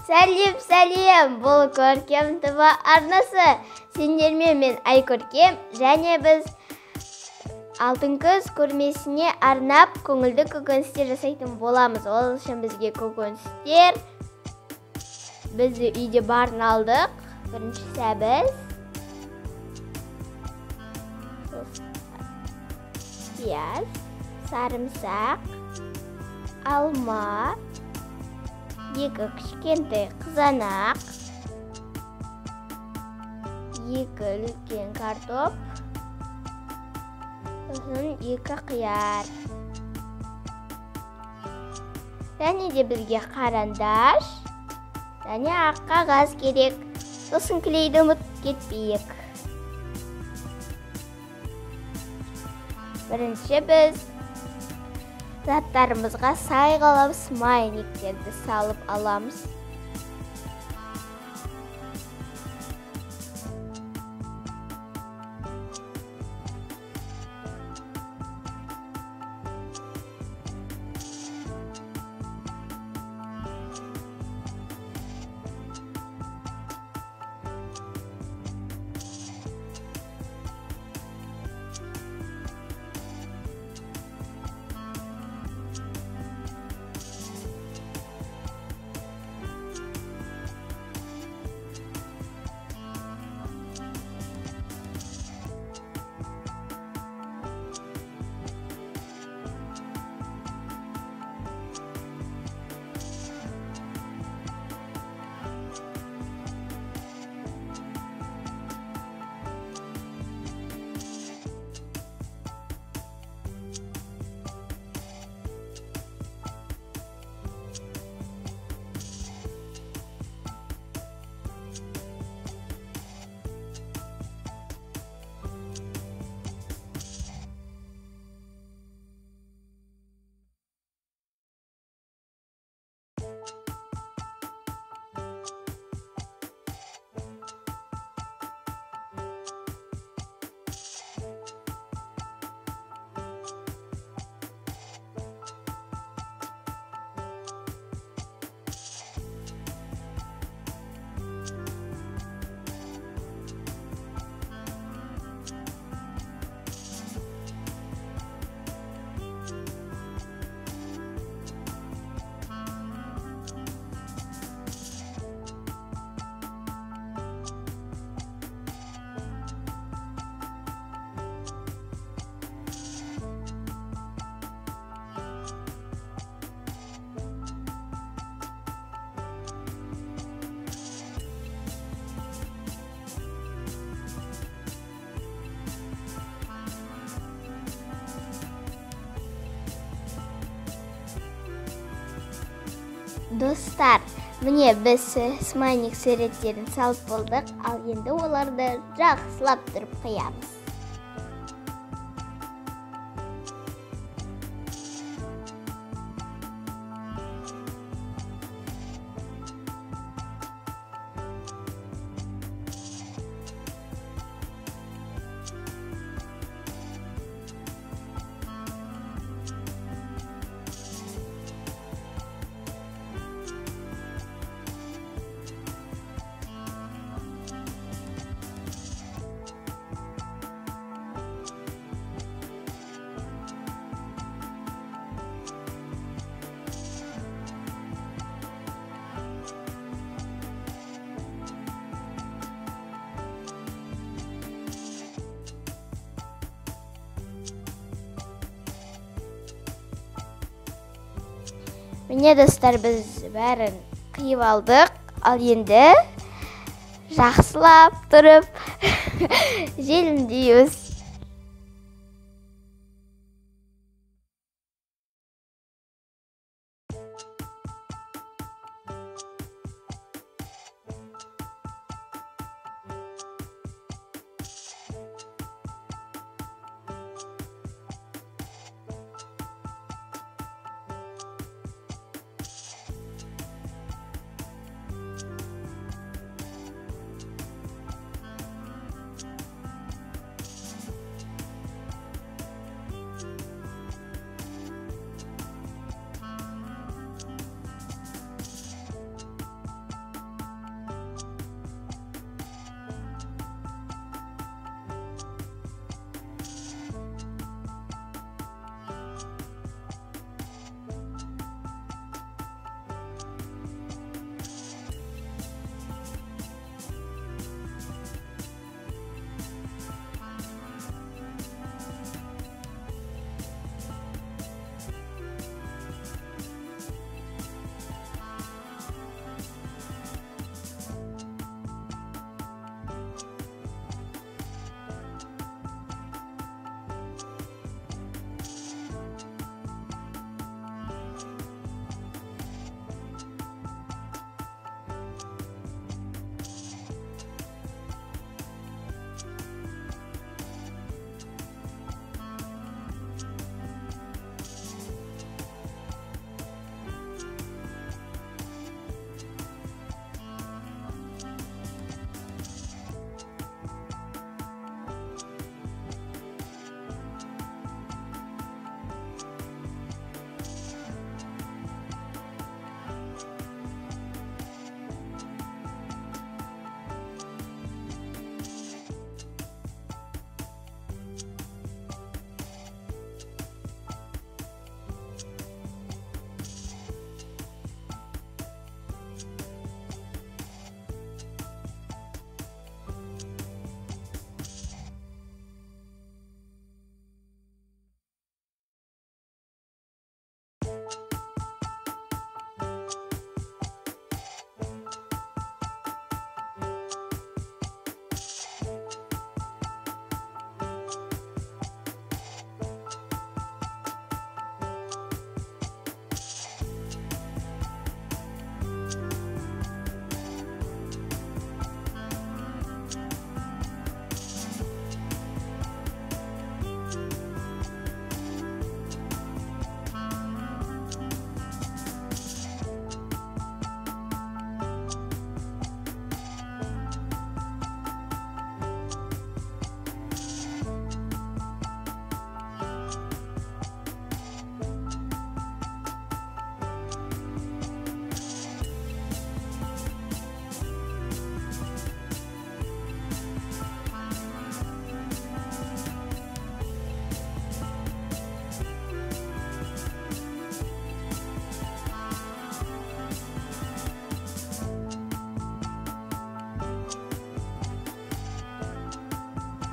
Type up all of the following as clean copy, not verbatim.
Сәлем, бұл Көркем ТВ арнасы. Сендермен мен Айкөркем, және біз алтын күз көрмесіне арнап көңілді көкөністер жасайтын боламыз. Ол үшін бізге көкөністер біз үйде барын алдық. Бірінші сәбіз, пияз, сарымсақ, алма, екі кішкентай қызанақ, екі үлкен картоп, сосын екі қияр. Және де бізге қарандаш және ақ қағаз керек. Сосын клейді ұмытып кетпейік. Бірінші біз заттарымызға сай қалап смайликтерді салып аламыз. Достар, міне біз смайлик суреттерін салып болдық, ал енді оларды жақсылап тұрып қоямыз. Міне достар, біз бәрін қиып алдық, ал енді жақсылап тұрып желімдейміз.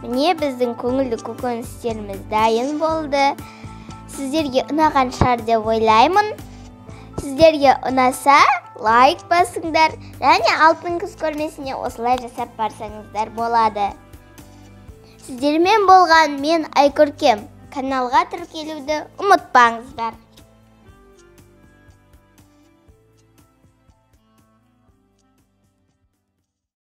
Міне біздің көңілді көкөністеріміз дайын болды. Сіздерге ұнаған шығар деп ойлаймын. Сіздерге ұнаса, лайк басыңдар, және алтын күз көрмесіне осылай жасап барсаңыздар болады. Сіздермен болған мен Айкөркем. Каналға тіркелуді ұмытпаңыздар.